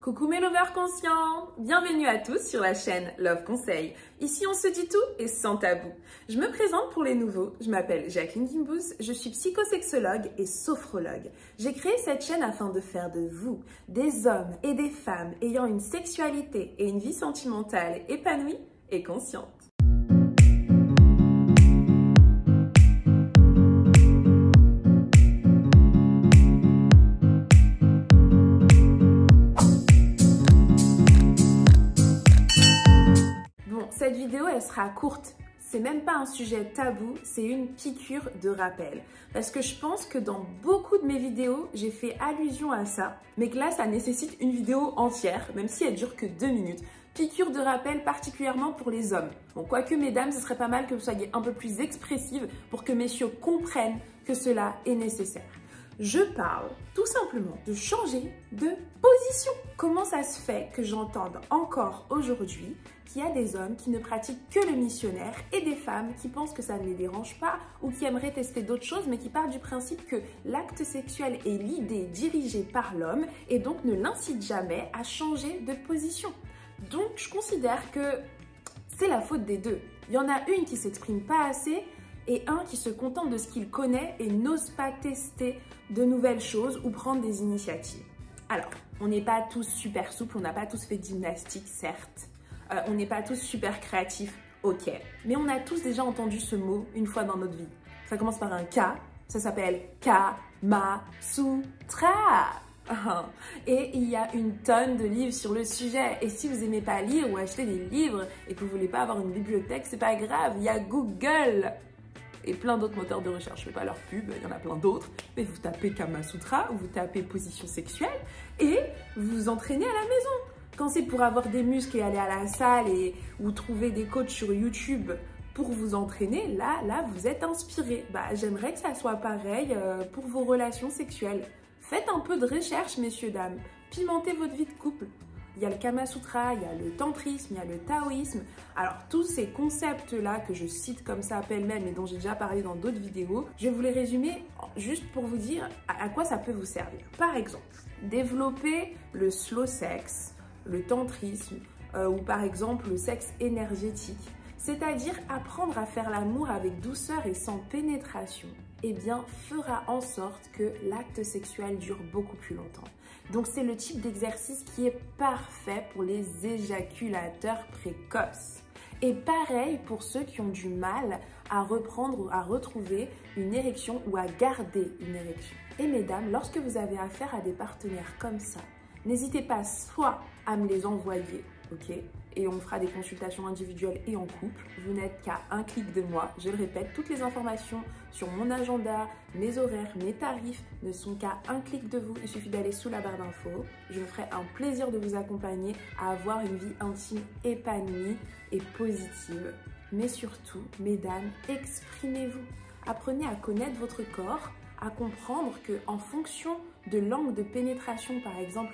Coucou mes lovers conscients, bienvenue à tous sur la chaîne Love Conseil. Ici on se dit tout et sans tabou. Je me présente pour les nouveaux, je m'appelle Jacqueline Gimbous, je suis psychosexologue et sophrologue. J'ai créé cette chaîne afin de faire de vous des hommes et des femmes ayant une sexualité et une vie sentimentale épanouie et consciente. Cette vidéo, elle sera courte. C'est même pas un sujet tabou, c'est une piqûre de rappel. Parce que je pense que dans beaucoup de mes vidéos, j'ai fait allusion à ça, mais que là, ça nécessite une vidéo entière, même si elle dure que 2 minutes. Piqûre de rappel particulièrement pour les hommes. Bon, quoique mesdames, ce serait pas mal que vous soyez un peu plus expressives pour que messieurs comprennent que cela est nécessaire. Je parle tout simplement de changer de position. Comment ça se fait que j'entende encore aujourd'hui qu'il y a des hommes qui ne pratiquent que le missionnaire et des femmes qui pensent que ça ne les dérange pas ou qui aimeraient tester d'autres choses mais qui partent du principe que l'acte sexuel est l'idée dirigée par l'homme et donc ne l'incite jamais à changer de position. Donc je considère que c'est la faute des deux. Il y en a une qui s'exprime pas assez et un qui se contente de ce qu'il connaît et n'ose pas tester de nouvelles choses ou prendre des initiatives. Alors, on n'est pas tous super souples, on n'a pas tous fait de gymnastique, certes. On n'est pas tous super créatifs, ok. Mais on a tous déjà entendu ce mot une fois dans notre vie. Ça commence par un K, ça s'appelle Kama Sutra. Et il y a une tonne de livres sur le sujet. Et si vous n'aimez pas lire ou acheter des livres et que vous voulez pas avoir une bibliothèque, c'est pas grave, il y a Google et plein d'autres moteurs de recherche. Je fais pas leur pub, il y en a plein d'autres. Mais vous tapez Kama Sutra ou vous tapez position sexuelle et vous vous entraînez à la maison. Quand c'est pour avoir des muscles et aller à la salle ou trouver des coachs sur YouTube pour vous entraîner, là vous êtes inspiré. J'aimerais que ça soit pareil pour vos relations sexuelles. Faites un peu de recherche, messieurs, dames. Pimentez votre vie de couple. Il y a le Kama Sutra, il y a le tantrisme, il y a le taoïsme. Alors, tous ces concepts-là que je cite comme ça pêle-mêle et dont j'ai déjà parlé dans d'autres vidéos, je vais vous les résumer juste pour vous dire à quoi ça peut vous servir. Par exemple, développer le slow sex, le tantrisme ou par exemple le sexe énergétique, c'est-à-dire apprendre à faire l'amour avec douceur et sans pénétration, eh bien, fera en sorte que l'acte sexuel dure beaucoup plus longtemps. Donc, c'est le type d'exercice qui est parfait pour les éjaculateurs précoces. Et pareil pour ceux qui ont du mal à reprendre ou à retrouver une érection ou à garder une érection. Et mesdames, lorsque vous avez affaire à des partenaires comme ça, n'hésitez pas soit à me les envoyer, ok ? Et on fera des consultations individuelles et en couple. Vous n'êtes qu'à un clic de moi. Je le répète, toutes les informations sur mon agenda, mes horaires, mes tarifs ne sont qu'à un clic de vous. Il suffit d'aller sous la barre d'infos. Je me ferai un plaisir de vous accompagner à avoir une vie intime épanouie et positive. Mais surtout, mesdames, exprimez-vous. Apprenez à connaître votre corps, à comprendre qu'en fonction de l'angle de pénétration, par exemple,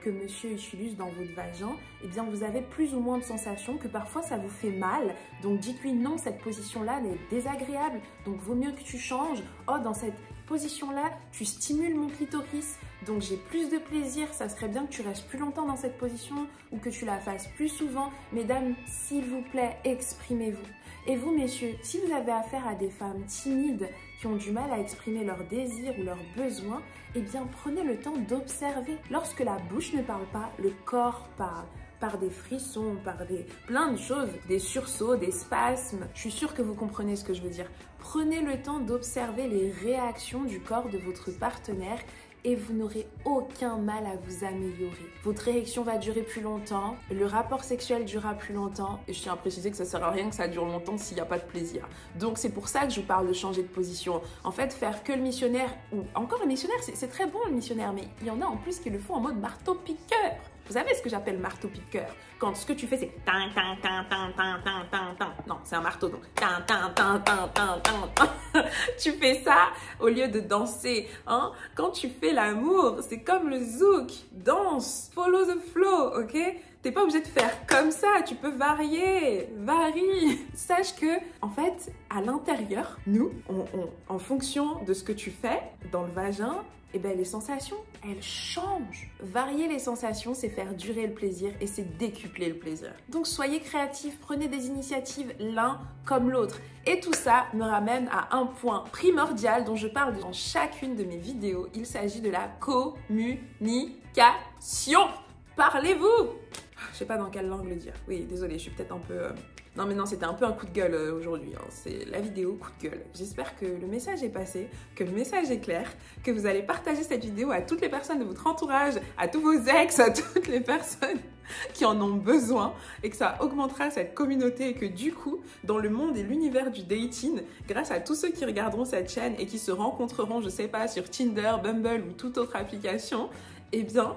que monsieur utilise dans votre vagin, eh bien vous avez plus ou moins de sensations, que parfois ça vous fait mal. Donc dites-lui non, cette position-là elle est désagréable, donc vaut mieux que tu changes. Oh, dans cette position-là, tu stimules mon clitoris, donc j'ai plus de plaisir, ça serait bien que tu restes plus longtemps dans cette position ou que tu la fasses plus souvent. Mesdames, s'il vous plaît, exprimez-vous. Et vous, messieurs, si vous avez affaire à des femmes timides qui ont du mal à exprimer leurs désirs ou leurs besoins, eh bien, prenez le temps d'observer. Lorsque la bouche ne parle pas, le corps parle. Par des frissons, par plein de choses, des sursauts, des spasmes. Je suis sûre que vous comprenez ce que je veux dire. Prenez le temps d'observer les réactions du corps de votre partenaire et vous n'aurez aucun mal à vous améliorer. Votre érection va durer plus longtemps, le rapport sexuel durera plus longtemps. Et je tiens à préciser que ça sert à rien que ça dure longtemps s'il n'y a pas de plaisir. Donc c'est pour ça que je vous parle de changer de position. En fait, faire que le missionnaire, ou encore le missionnaire, c'est très bon le missionnaire, mais il y en a en plus qui le font en mode marteau-piqueur. Vous savez ce que j'appelle marteau-piqueur? Quand ce que tu fais, c'est tin, tin, tin, tin, tin, tin, tin, tin. Non, c'est un marteau, donc tin, tin, tin, tin, tin, tin. Tu fais ça au lieu de danser. Hein? Quand tu fais l'amour, c'est comme le zouk. Danse, follow the flow. flow, ok? T'es pas obligé de faire comme ça, tu peux varier, varie. Sache que, en fait, à l'intérieur, nous, en fonction de ce que tu fais dans le vagin, eh ben, les sensations, elles changent. Varier les sensations, c'est faire durer le plaisir et c'est décupler le plaisir. Donc soyez créatifs, prenez des initiatives l'un comme l'autre. Et tout ça me ramène à un point primordial dont je parle dans chacune de mes vidéos. Il s'agit de la communication. Parlez-vous! Je sais pas dans quelle langue le dire. Oui, désolée, je suis peut-être un peu... Non mais non, c'était un peu un coup de gueule aujourd'hui, hein. C'est la vidéo coup de gueule. J'espère que le message est passé, que le message est clair, que vous allez partager cette vidéo à toutes les personnes de votre entourage, à tous vos ex, à toutes les personnes qui en ont besoin et que ça augmentera cette communauté et que du coup, dans le monde et l'univers du dating, grâce à tous ceux qui regarderont cette chaîne et qui se rencontreront, je sais pas, sur Tinder, Bumble ou toute autre application, eh bien,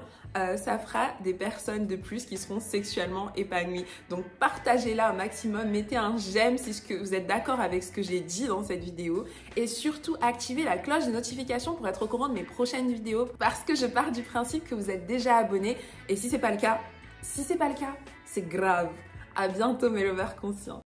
ça fera des personnes de plus qui seront sexuellement épanouies. Donc partagez-la un maximum, mettez un j'aime si vous êtes d'accord avec ce que j'ai dit dans cette vidéo et surtout activez la cloche de notification pour être au courant de mes prochaines vidéos parce que je pars du principe que vous êtes déjà abonnés et si c'est pas le cas, c'est grave. À bientôt mes lovers conscients.